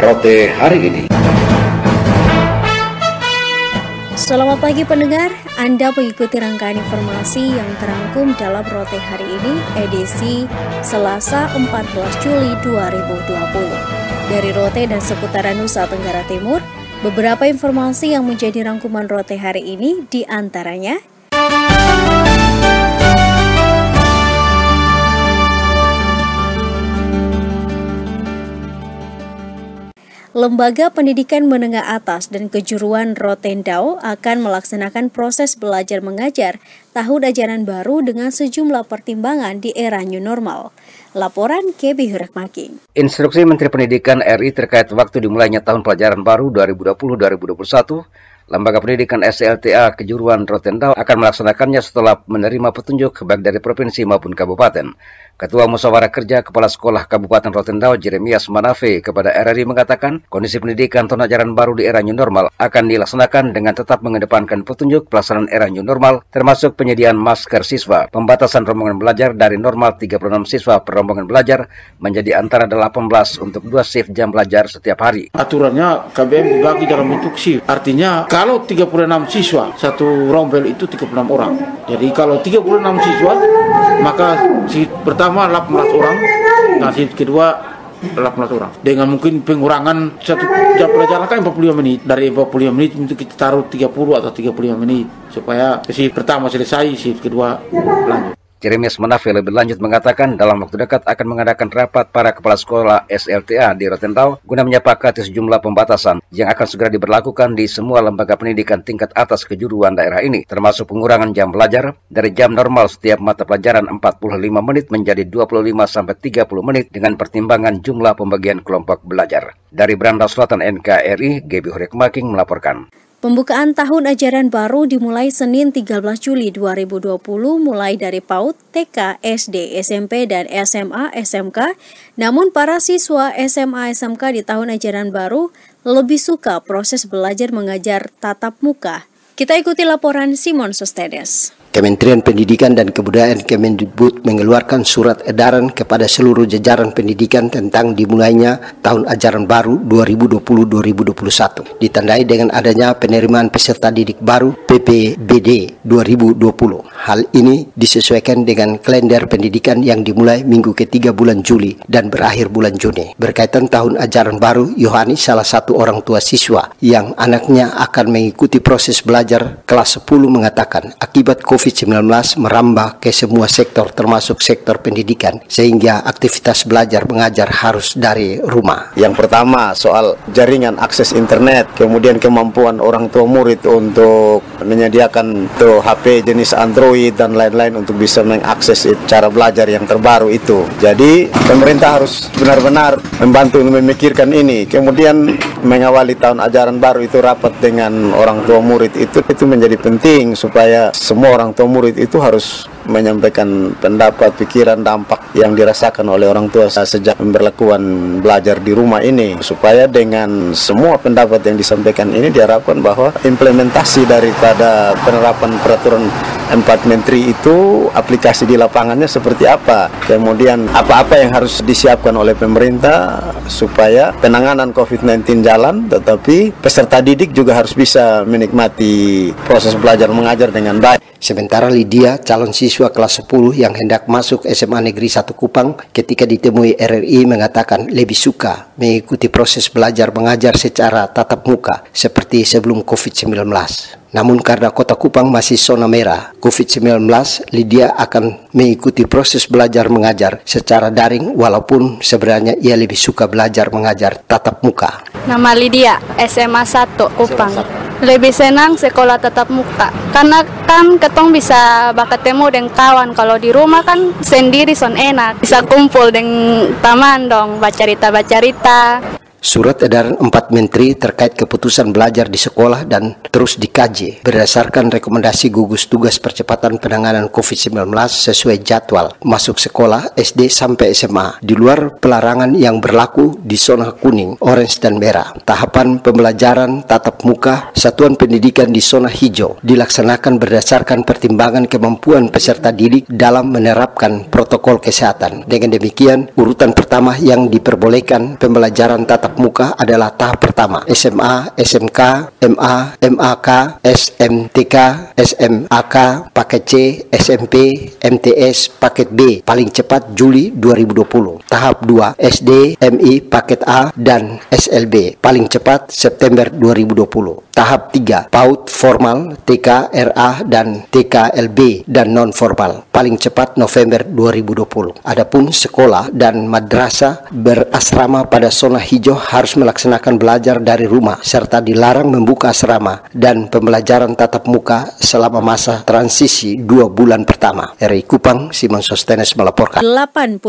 Rote hari ini. Selamat pagi pendengar, Anda mengikuti rangkaian informasi yang terangkum dalam Rote hari ini, edisi Selasa 14 Juli 2020. Dari Rote dan seputaran Nusa Tenggara Timur, beberapa informasi yang menjadi rangkuman Rote hari ini diantaranya: Lembaga Pendidikan Menengah Atas dan Kejuruan Rotendao akan melaksanakan proses belajar mengajar tahun ajaran baru dengan sejumlah pertimbangan di era new normal. Laporan Kebi Hurekmaking. Instruksi Menteri Pendidikan RI terkait waktu dimulainya tahun pelajaran baru 2020-2021, Lembaga Pendidikan SLTA Kejuruan Rotendao akan melaksanakannya setelah menerima petunjuk baik dari provinsi maupun kabupaten. Ketua Musyawarah Kerja Kepala Sekolah Kabupaten Rotendao, Jeremias Manafe, kepada RRI mengatakan kondisi pendidikan tahun ajaran baru di era new normal akan dilaksanakan dengan tetap mengedepankan petunjuk pelaksanaan era new normal, termasuk penyediaan masker siswa, pembatasan rombongan belajar dari normal 36 siswa per rombongan belajar menjadi antara 18 untuk 2 shift jam belajar setiap hari. Aturannya KBM dibagi dalam bentuk shift, artinya kalau 36 siswa, satu rombel itu 36 orang. Jadi kalau 36 siswa, maka shift pertama 18 orang, nah shift kedua 18 orang. Dengan mungkin pengurangan satu jam pelajaran kan 45 menit. Dari 45 menit untuk kita taruh 30 atau 35 menit supaya shift pertama selesai, shift kedua lanjut. Jeremias Manafe lebih lanjut mengatakan dalam waktu dekat akan mengadakan rapat para kepala sekolah SLTA di Rotendao guna menyepakati sejumlah pembatasan yang akan segera diberlakukan di semua lembaga pendidikan tingkat atas kejuruan daerah ini, termasuk pengurangan jam belajar dari jam normal setiap mata pelajaran 45 menit menjadi 25-30 menit dengan pertimbangan jumlah pembagian kelompok belajar. Dari Beranda Selatan NKRI, Gebi Hurekmaking melaporkan. Pembukaan tahun ajaran baru dimulai Senin 13 Juli 2020 mulai dari PAUD, TK, SD, SMP, dan SMA, SMK. Namun para siswa SMA, SMK di tahun ajaran baru lebih suka proses belajar mengajar tatap muka. Kita ikuti laporan Simon Sostedes. Kementerian Pendidikan dan Kebudayaan Kemendikbud mengeluarkan surat edaran kepada seluruh jajaran pendidikan tentang dimulainya tahun ajaran baru 2020-2021. Ditandai dengan adanya penerimaan peserta didik baru PPBD 2020. Hal ini disesuaikan dengan kalender pendidikan yang dimulai minggu ketiga bulan Juli dan berakhir bulan Juni. Berkaitan tahun ajaran baru, Yohanis, salah satu orang tua siswa yang anaknya akan mengikuti proses belajar kelas 10, mengatakan akibat COVID-19 merambah ke semua sektor termasuk sektor pendidikan sehingga aktivitas belajar mengajar harus dari rumah. Yang pertama soal jaringan akses internet, kemudian kemampuan orang tua murid untuk menyediakan HP jenis Android dan lain-lain untuk bisa mengakses cara belajar yang terbaru itu. Jadi pemerintah harus benar-benar membantu memikirkan ini. Kemudian mengawali tahun ajaran baru itu rapat dengan orang tua murid itu menjadi penting supaya semua orang tua murid itu harus menyampaikan pendapat, pikiran, dampak yang dirasakan oleh orang tua sejak pemberlakuan belajar di rumah ini, supaya dengan semua pendapat yang disampaikan ini diharapkan bahwa implementasi daripada penerapan peraturan 4 menteri itu aplikasi di lapangannya seperti apa, kemudian apa-apa yang harus disiapkan oleh pemerintah supaya penanganan COVID-19 jalan, tetapi peserta didik juga harus bisa menikmati proses belajar mengajar dengan baik. Sementara Lydia, calon siswa kelas 10 yang hendak masuk SMA Negeri 1 Kupang, ketika ditemui RRI mengatakan lebih suka mengikuti proses belajar mengajar secara tatap muka seperti sebelum COVID-19. Namun karena kota Kupang masih zona merah COVID-19, Lydia akan mengikuti proses belajar mengajar secara daring walaupun sebenarnya ia lebih suka belajar mengajar tatap muka. Nama Lydia, SMA 1 Kupang. Lebih senang sekolah tatap muka karena kan ketong bisa bertemu dengan kawan. Kalau di rumah kan sendiri son enak, bisa kumpul dengan teman dong, bacarita-bacarita. Surat edaran 4 menteri terkait keputusan belajar di sekolah dan terus dikaji berdasarkan rekomendasi gugus tugas percepatan penanganan COVID-19 sesuai jadwal masuk sekolah SD sampai SMA di luar pelarangan yang berlaku di zona kuning, orange, dan merah. Tahapan pembelajaran tatap muka satuan pendidikan di zona hijau dilaksanakan berdasarkan pertimbangan kemampuan peserta didik dalam menerapkan protokol kesehatan. Dengan demikian, urutan pertama yang diperbolehkan pembelajaran tatap tatap muka adalah tahap pertama. SMA, SMK, MA, MAK, SMTK, SMAK, paket C, SMP, MTS, paket B, paling cepat Juli 2020. Tahap 2, SD, MI, paket A, dan SLB, paling cepat September 2020. Tahap 3, PAUD formal, TK, RA, dan TKLB, dan non-formal, paling cepat November 2020. Adapun sekolah dan madrasah berasrama pada zona hijau harus melaksanakan belajar dari rumah, serta dilarang membuka asrama dan pembelajaran tatap muka selama masa transisi 2 bulan pertama. RI Kupang, Simon Sostenes melaporkan. 80%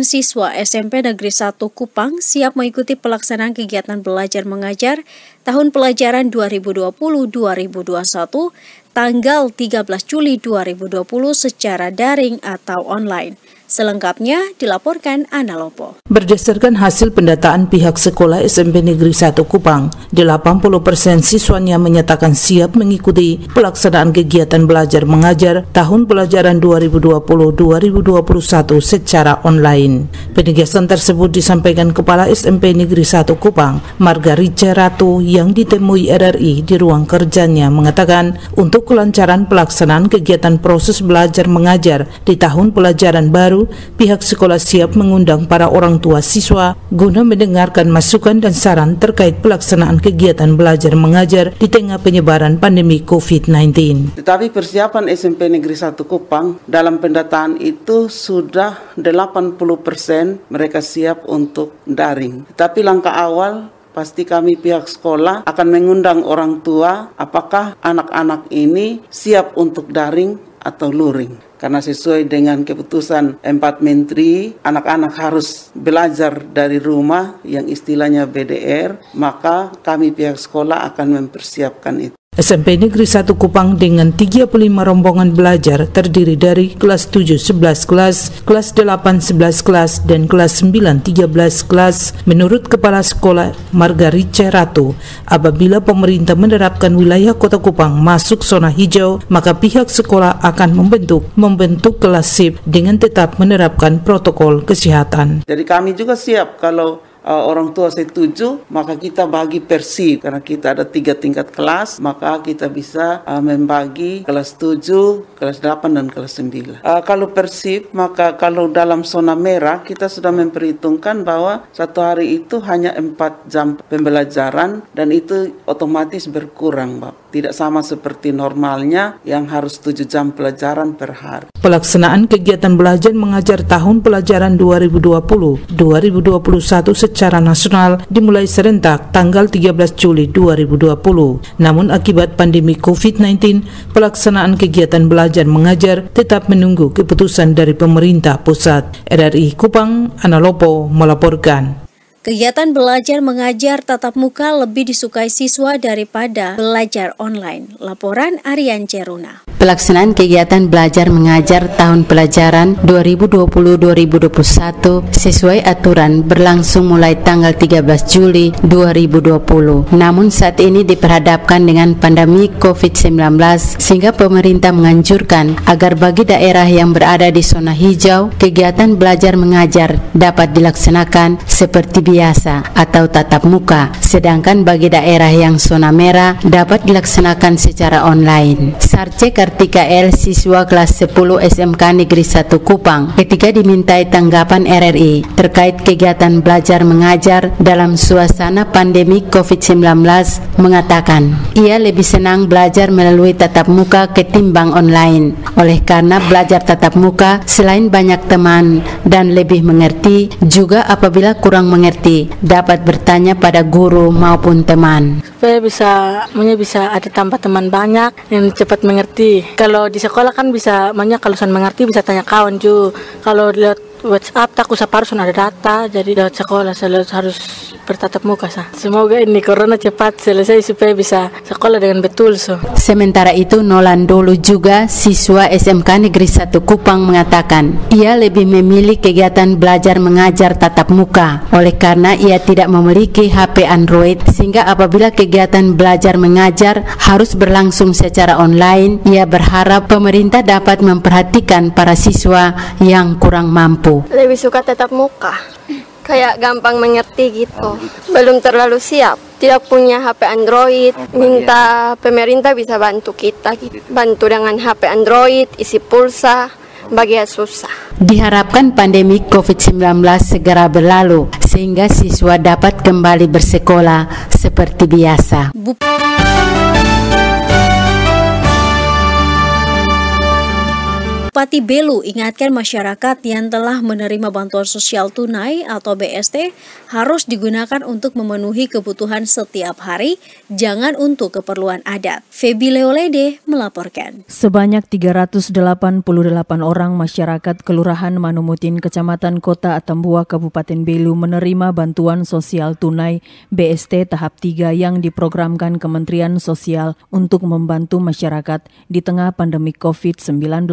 siswa SMP Negeri 1 Kupang siap mengikuti pelaksanaan kegiatan belajar mengajar tahun pelajaran 2020-2021 tanggal 13 Juli 2020 secara daring atau online. Selengkapnya dilaporkan Ana Lopo. Berdasarkan hasil pendataan pihak sekolah SMP Negeri 1 Kupang, 80% siswanya menyatakan siap mengikuti pelaksanaan kegiatan belajar mengajar tahun pelajaran 2020-2021 secara online. Penegasan tersebut disampaikan Kepala SMP Negeri 1 Kupang, Margarita Ratu, yang ditemui RRI di ruang kerjanya, mengatakan untuk kelancaran pelaksanaan kegiatan proses belajar mengajar di tahun pelajaran baru, pihak sekolah siap mengundang para orang tua siswa guna mendengarkan masukan dan saran terkait pelaksanaan kegiatan belajar mengajar di tengah penyebaran pandemi COVID-19. Tetapi persiapan SMP Negeri 1 Kupang dalam pendataan itu sudah 80% mereka siap untuk daring. Tetapi langkah awal pasti kami pihak sekolah akan mengundang orang tua apakah anak-anak ini siap untuk daring atau luring. Karena sesuai dengan keputusan 4 menteri, anak-anak harus belajar dari rumah yang istilahnya BDR, maka kami pihak sekolah akan mempersiapkan itu. SMP Negeri 1 Kupang dengan 35 rombongan belajar terdiri dari kelas 7 11 kelas, kelas 8 11 kelas, dan kelas 9 13 kelas. Menurut Kepala Sekolah Margarita Ratu, apabila pemerintah menerapkan wilayah Kota Kupang masuk zona hijau, maka pihak sekolah akan membentuk kelas SIP dengan tetap menerapkan protokol kesehatan. Jadi kami juga siap kalau orang tua setuju, maka kita bagi per SIP. Karena kita ada 3 tingkat kelas, maka kita bisa membagi kelas 7, kelas 8, dan kelas 9. Kalau per SIP, maka kalau dalam zona merah, kita sudah memperhitungkan bahwa satu hari itu hanya 4 jam pembelajaran, dan itu otomatis berkurang, Bapak. Tidak sama seperti normalnya yang harus 7 jam pelajaran per hari. Pelaksanaan kegiatan belajar mengajar tahun pelajaran 2020-2021 secara nasional dimulai serentak tanggal 13 Juli 2020. Namun akibat pandemi COVID-19, pelaksanaan kegiatan belajar mengajar tetap menunggu keputusan dari pemerintah pusat. RRI Kupang, Ana Lopo melaporkan. Kegiatan belajar mengajar tatap muka lebih disukai siswa daripada belajar online. Laporan Aryan Ceruna. Pelaksanaan kegiatan belajar mengajar tahun pelajaran 2020-2021 sesuai aturan berlangsung mulai tanggal 13 Juli 2020. Namun saat ini diperhadapkan dengan pandemi COVID-19 sehingga pemerintah menganjurkan agar bagi daerah yang berada di zona hijau, kegiatan belajar mengajar dapat dilaksanakan seperti biasa atau tatap muka, sedangkan bagi daerah yang zona merah dapat dilaksanakan secara online. Sarce Kartika L, siswa kelas 10 SMK Negeri 1 Kupang, ketika dimintai tanggapan RRI terkait kegiatan belajar mengajar dalam suasana pandemi COVID-19, mengatakan ia lebih senang belajar melalui tatap muka ketimbang online. Oleh karena belajar tatap muka selain banyak teman dan lebih mengerti, juga apabila kurang mengerti dapat bertanya pada guru maupun teman. Supaya bisa ada tambah teman banyak yang cepat mengerti. Kalau di sekolah kan bisa banyak, kalau saya mengerti bisa tanya kawan juga. Kalau lihat WhatsApp tak usah harus ada data, jadi lewat sekolah selalu harus bertatap muka sah. Semoga ini corona cepat selesai supaya bisa sekolah dengan betul. Sementara itu Nolan Dulu juga siswa SMK Negeri 1 Kupang mengatakan ia lebih memilih kegiatan belajar mengajar tatap muka oleh karena ia tidak memiliki HP Android, sehingga apabila kegiatan belajar mengajar harus berlangsung secara online, ia berharap pemerintah dapat memperhatikan para siswa yang kurang mampu. Lebih suka tatap muka Kayak gampang mengerti gitu. Belum terlalu siap. Tidak punya HP Android, minta pemerintah bisa bantu kita gitu. Bantu dengan HP Android, isi pulsa, bagi yang susah. Diharapkan pandemi COVID-19 segera berlalu sehingga siswa dapat kembali bersekolah seperti biasa. Bupati Belu ingatkan masyarakat yang telah menerima bantuan sosial tunai atau BST harus digunakan untuk memenuhi kebutuhan setiap hari, jangan untuk keperluan adat. Feby Leolede melaporkan. Sebanyak 388 orang masyarakat Kelurahan Manumutin, Kecamatan Kota Atambua, Kabupaten Belu menerima bantuan sosial tunai BST tahap 3 yang diprogramkan Kementerian Sosial untuk membantu masyarakat di tengah pandemi COVID-19.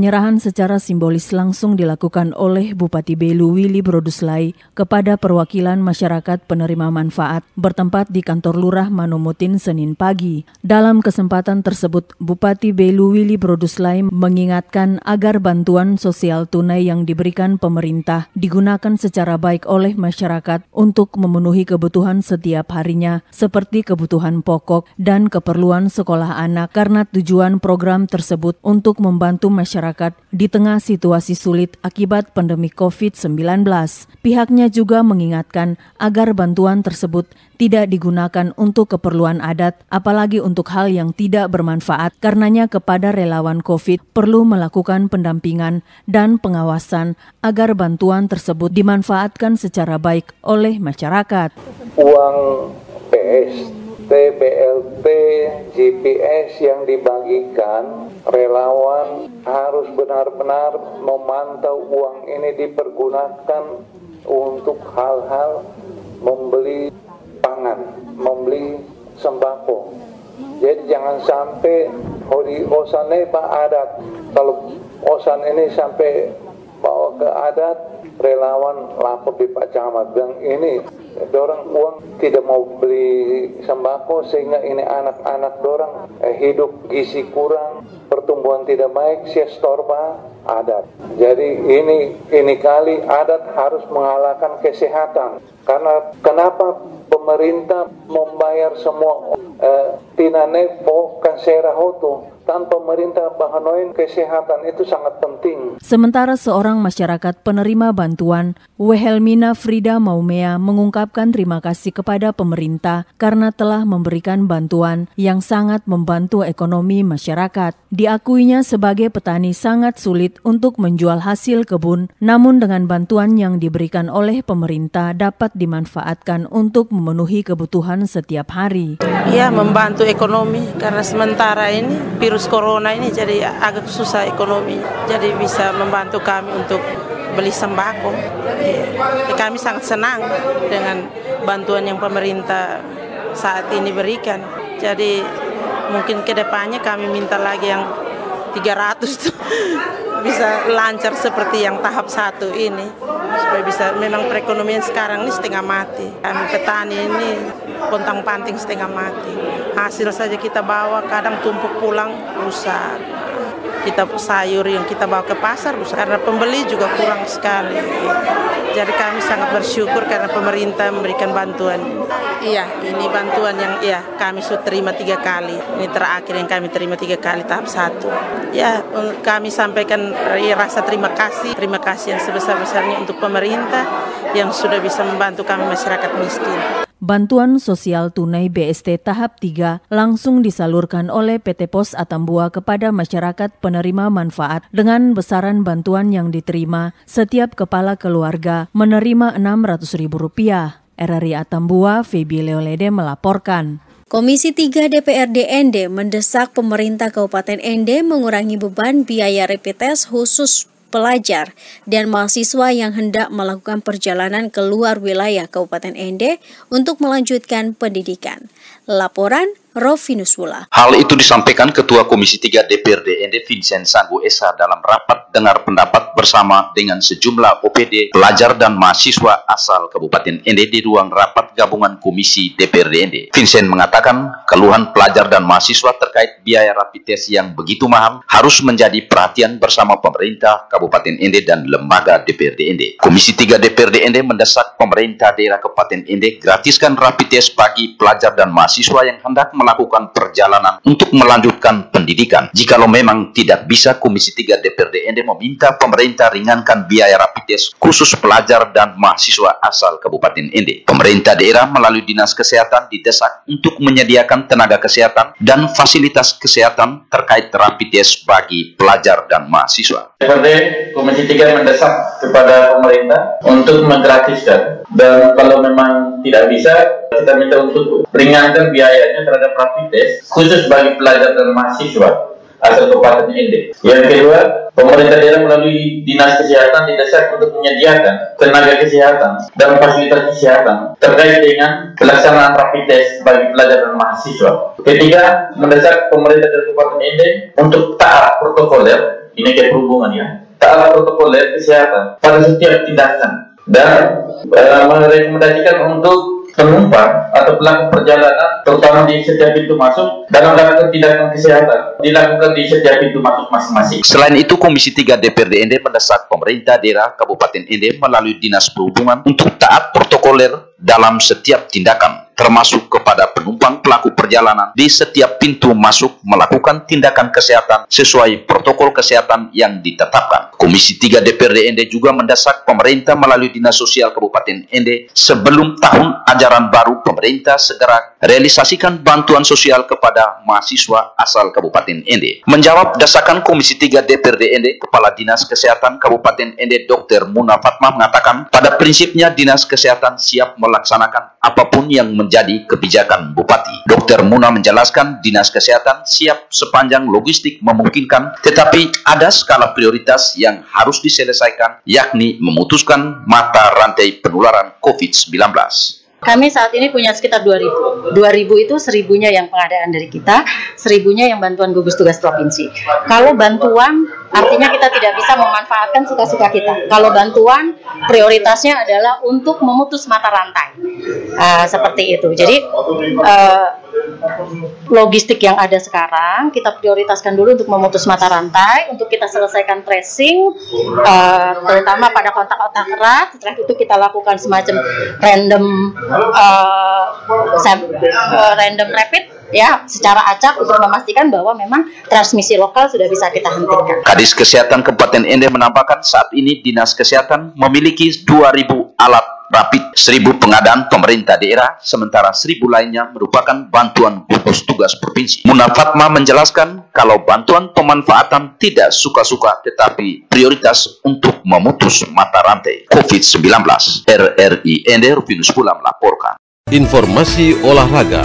Penyerahan secara simbolis langsung dilakukan oleh Bupati Belu Willy Broduslai kepada perwakilan masyarakat penerima manfaat bertempat di kantor Lurah Manumutin Senin pagi. Dalam kesempatan tersebut, Bupati Belu Willy Broduslai mengingatkan agar bantuan sosial tunai yang diberikan pemerintah digunakan secara baik oleh masyarakat untuk memenuhi kebutuhan setiap harinya seperti kebutuhan pokok dan keperluan sekolah anak karena tujuan program tersebut untuk membantu masyarakat di tengah situasi sulit akibat pandemi COVID-19. Pihaknya juga mengingatkan agar bantuan tersebut tidak digunakan untuk keperluan adat, apalagi untuk hal yang tidak bermanfaat. Karenanya kepada relawan COVID perlu melakukan pendampingan dan pengawasan agar bantuan tersebut dimanfaatkan secara baik oleh masyarakat. Uang PST, BLT, GPS yang dibagikan, relawan harus benar-benar memantau uang ini dipergunakan untuk hal-hal membeli pangan, membeli sembako. Jadi jangan sampai di osannya Pak adat, kalau osan ini sampai bawa ke adat, relawan lapor di Pak Camat bilang ini dorang uang tidak mau beli sembako sehingga ini anak-anak dorang hidup gizi kurang, pertumbuhan tidak baik, sia storba adat. Jadi ini kali adat harus mengalahkan kesehatan. Karena kenapa pemerintah membayar semua tinanefo kansera hotu tanpa pemerintah bahanoin kesehatan itu sangat penting. Sementara seorang masyarakat penerima bantuan, Wehelmina Frida Maumea mengungkapkan terima kasih kepada pemerintah karena telah memberikan bantuan yang sangat membantu ekonomi masyarakat. Diakuinya sebagai petani sangat sulit untuk menjual hasil kebun, namun dengan bantuan yang diberikan oleh pemerintah dapat dimanfaatkan untuk memenuhi kebutuhan setiap hari. Ya, membantu ekonomi karena sementara ini virus corona ini jadi agak susah ekonomi. Jadi bisa membantu kami untuk beli sembako. Kami sangat senang dengan bantuan yang pemerintah saat ini berikan. Jadi mungkin ke depannya kami minta lagi yang 300 bisa lancar seperti yang tahap 1 ini supaya bisa, memang perekonomian sekarang ini setengah mati. Kami petani ini pontang-panting setengah mati. Hasil saja kita bawa kadang tumpuk pulang rusak. Kita sayur yang kita bawa ke pasar rusak karena pembeli juga kurang sekali. Jadi kami sangat bersyukur karena pemerintah memberikan bantuan. Iya, ini bantuan yang kami sudah terima 3 kali. Ini terakhir yang kami terima 3 kali tahap 1. Ya, kami sampaikan rasa terima kasih yang sebesar-besarnya untuk pemerintah yang sudah bisa membantu kami masyarakat miskin. Bantuan sosial tunai BST tahap 3 langsung disalurkan oleh PT Pos Atambua kepada masyarakat penerima manfaat dengan besaran bantuan yang diterima setiap kepala keluarga menerima Rp600.000. RRI Atambua, Feby Leolede melaporkan. Komisi 3 DPRD ND mendesak pemerintah Kabupaten ND mengurangi beban biaya rapid test khusus pelajar dan mahasiswa yang hendak melakukan perjalanan keluar wilayah Kabupaten ND untuk melanjutkan pendidikan. Laporan Rovinus Wula. Hal itu disampaikan Ketua Komisi 3 DPRD ND Vincent Sanggu Esa dalam rapat dengar pendapat bersama dengan sejumlah OPD, pelajar dan mahasiswa asal Kabupaten ND di ruang rapat gabungan Komisi DPRD ND. Vincent mengatakan keluhan pelajar dan mahasiswa terkait biaya rapid test yang begitu mahal harus menjadi perhatian bersama pemerintah Kabupaten ND dan lembaga DPRD ND. Komisi 3 DPRD ND mendesak pemerintah daerah Kabupaten ND gratiskan rapid test bagi pelajar dan mahasiswa yang hendak melakukan perjalanan untuk melanjutkan pendidikan. Jikalau memang tidak bisa, Komisi 3 DPRD ND meminta pemerintah ringankan biaya rapid test khusus pelajar dan mahasiswa asal Kabupaten ND. Pemerintah daerah melalui Dinas Kesehatan didesak untuk menyediakan tenaga kesehatan dan fasilitas kesehatan terkait rapid test bagi pelajar dan mahasiswa. DPRD Komisi 3 mendesak kepada pemerintah untuk menggratiskan, dan kalau memang tidak bisa, kita minta untuk ringankan biayanya terhadap rapid test khusus bagi pelajar dan mahasiswa asal Kabupaten ND. Yang kedua, pemerintah daerah melalui Dinas Kesehatan didesak untuk menyediakan tenaga kesehatan dan fasilitas kesehatan terkait dengan pelaksanaan rapid test bagi pelajar dan mahasiswa. Ketiga, mendesak pemerintah dari Kabupaten ND untuk taat protokoler, ini kayak perhubungan ya, taat protokoler kesehatan pada setiap tindakan, dan merekomendasikan untuk penumpang atau pelaku perjalanan terutama di setiap pintu masuk dalam melakukan tindakan kesehatan dilakukan di setiap pintu masuk masing-masing. Selain itu, Komisi 3 DPRD ND mendesak pemerintah daerah Kabupaten ND melalui Dinas Perhubungan untuk taat protokoler dalam setiap tindakan, termasuk kepada penumpang pelaku perjalanan di setiap pintu masuk melakukan tindakan kesehatan sesuai protokol kesehatan yang ditetapkan. Komisi 3 DPRD ND juga mendesak pemerintah melalui Dinas Sosial Kabupaten ND sebelum tahun ajaran baru pemerintah segera realisasikan bantuan sosial kepada mahasiswa asal Kabupaten ND. Menjawab desakan Komisi 3 DPRD ND, Kepala Dinas Kesehatan Kabupaten ND Dr. Muna Fatma mengatakan pada prinsipnya Dinas Kesehatan siap melaksanakan apapun yang menjadi kebijakan Bupati. Dr. Muna menjelaskan Dinas Kesehatan siap sepanjang logistik memungkinkan, tetapi ada skala prioritas yang harus diselesaikan, yakni memutuskan mata rantai penularan COVID-19. Kami saat ini punya sekitar 2.000. 2.000 itu 1.000-nya yang pengadaan dari kita, 1.000-nya yang bantuan gugus tugas provinsi. Kalau bantuan, artinya kita tidak bisa memanfaatkan suka-suka kita. Kalau bantuan, prioritasnya adalah untuk memutus mata rantai. Seperti itu. Jadi, logistik yang ada sekarang kita prioritaskan dulu untuk memutus mata rantai, untuk kita selesaikan tracing, terutama pada kontak-kontak erat. Setelah itu kita lakukan semacam random rapid ya secara acak untuk memastikan bahwa memang transmisi lokal sudah bisa kita hentikan. Kadis Kesehatan Kabupaten ND menambahkan saat ini Dinas Kesehatan memiliki 2.000 alat rapid, 1.000 pengadaan pemerintah daerah, sementara 1.000 lainnya merupakan bantuan gugus tugas provinsi. Muna Fatma menjelaskan kalau bantuan pemanfaatan tidak suka-suka, tetapi prioritas untuk memutus mata rantai COVID-19. RRI ND Rovinus Wula melaporkan. Informasi olahraga.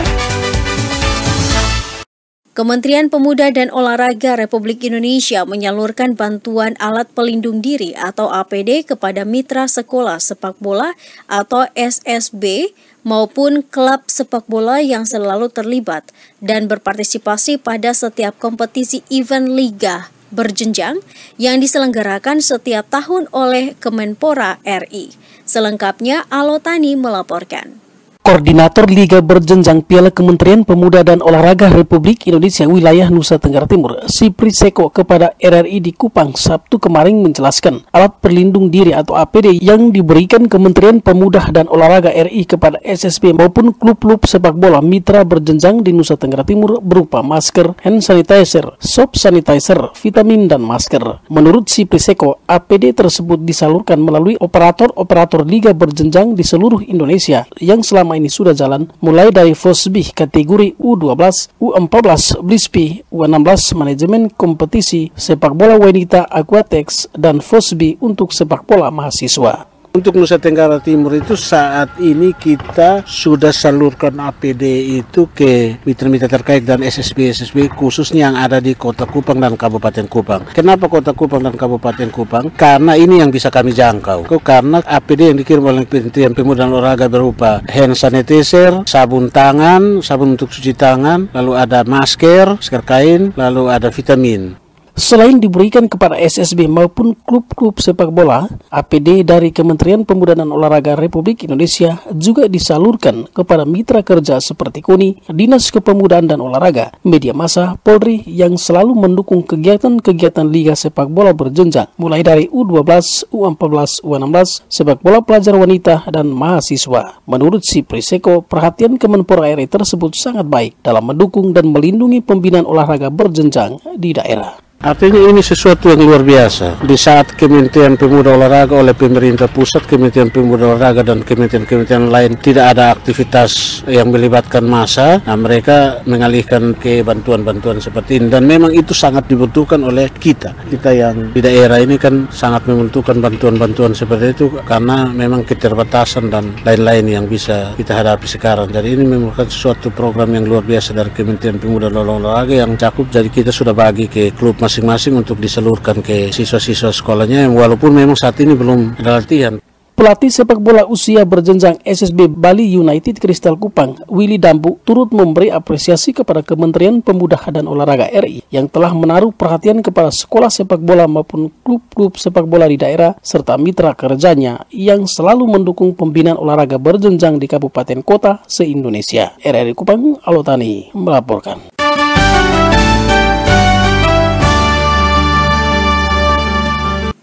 Kementerian Pemuda dan Olahraga Republik Indonesia menyalurkan bantuan alat pelindung diri atau APD kepada mitra sekolah sepak bola atau SSB maupun klub sepak bola yang selalu terlibat dan berpartisipasi pada setiap kompetisi event liga berjenjang yang diselenggarakan setiap tahun oleh Kemenpora RI. Selengkapnya Alotani melaporkan. Koordinator Liga Berjenjang Piala Kementerian Pemuda dan Olahraga Republik Indonesia Wilayah Nusa Tenggara Timur, Sipri Seko kepada RRI di Kupang Sabtu kemarin menjelaskan alat pelindung diri atau APD yang diberikan Kementerian Pemuda dan Olahraga RI kepada SSB maupun klub-klub sepak bola mitra berjenjang di Nusa Tenggara Timur berupa masker, hand sanitizer, soap sanitizer, vitamin dan masker. Menurut Sipri Seko, APD tersebut disalurkan melalui operator-operator Liga Berjenjang di seluruh Indonesia yang selama ini sudah jalan mulai dari Fosbi kategori U12, U14, Blispi, U16 manajemen kompetisi sepak bola wanita Aquatex dan Fosbi untuk sepak bola mahasiswa. Untuk Nusa Tenggara Timur itu saat ini kita sudah salurkan APD itu ke mitra-mitra terkait dan SSB khususnya yang ada di Kota Kupang dan Kabupaten Kupang. Kenapa Kota Kupang dan Kabupaten Kupang? Karena ini yang bisa kami jangkau. Karena APD yang dikirim oleh Kementerian Pemuda dan Olahraga berupa hand sanitizer, sabun tangan, sabun untuk cuci tangan, lalu ada masker kain, lalu ada vitamin. Selain diberikan kepada SSB maupun klub-klub sepak bola, APD dari Kementerian Pemuda dan Olahraga Republik Indonesia juga disalurkan kepada mitra kerja seperti KONI, Dinas Kepemudaan dan Olahraga, media massa, Polri yang selalu mendukung kegiatan-kegiatan Liga Sepak Bola berjenjang, mulai dari U12, U14, U16, sepak bola pelajar wanita, dan mahasiswa. Menurut Sipri Seko, perhatian Kemenpora RI tersebut sangat baik dalam mendukung dan melindungi pembinaan olahraga berjenjang di daerah. Artinya ini sesuatu yang luar biasa. Di saat Kementerian Pemuda Olahraga oleh pemerintah pusat, Kementerian Pemuda Olahraga dan kementerian-kementerian lain tidak ada aktivitas yang melibatkan massa, nah mereka mengalihkan ke bantuan-bantuan seperti ini. Dan memang itu sangat dibutuhkan oleh kita. Kita yang di daerah ini kan sangat membutuhkan bantuan-bantuan seperti itu karena memang keterbatasan dan lain-lain yang bisa kita hadapi sekarang. Jadi ini merupakan suatu program yang luar biasa dari Kementerian Pemuda dan Olahraga yang cakup. Jadi kita sudah bagi ke klub masing-masing untuk disalurkan ke siswa-siswa sekolahnya yang walaupun memang saat ini belum ada latihan. Pelatih sepak bola usia berjenjang SSB Bali United Kristal Kupang, Willy Dambu, turut memberi apresiasi kepada Kementerian Pemuda dan Olahraga RI yang telah menaruh perhatian kepada sekolah sepak bola maupun klub-klub sepak bola di daerah serta mitra kerjanya yang selalu mendukung pembinaan olahraga berjenjang di kabupaten kota se-Indonesia. RRI Kupang, Alotani melaporkan.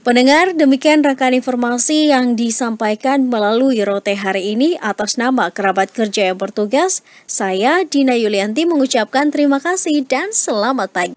Pendengar, demikian rangkaian informasi yang disampaikan melalui Rote hari ini atas nama kerabat kerja yang bertugas. Saya Dina Yulianti mengucapkan terima kasih dan selamat pagi.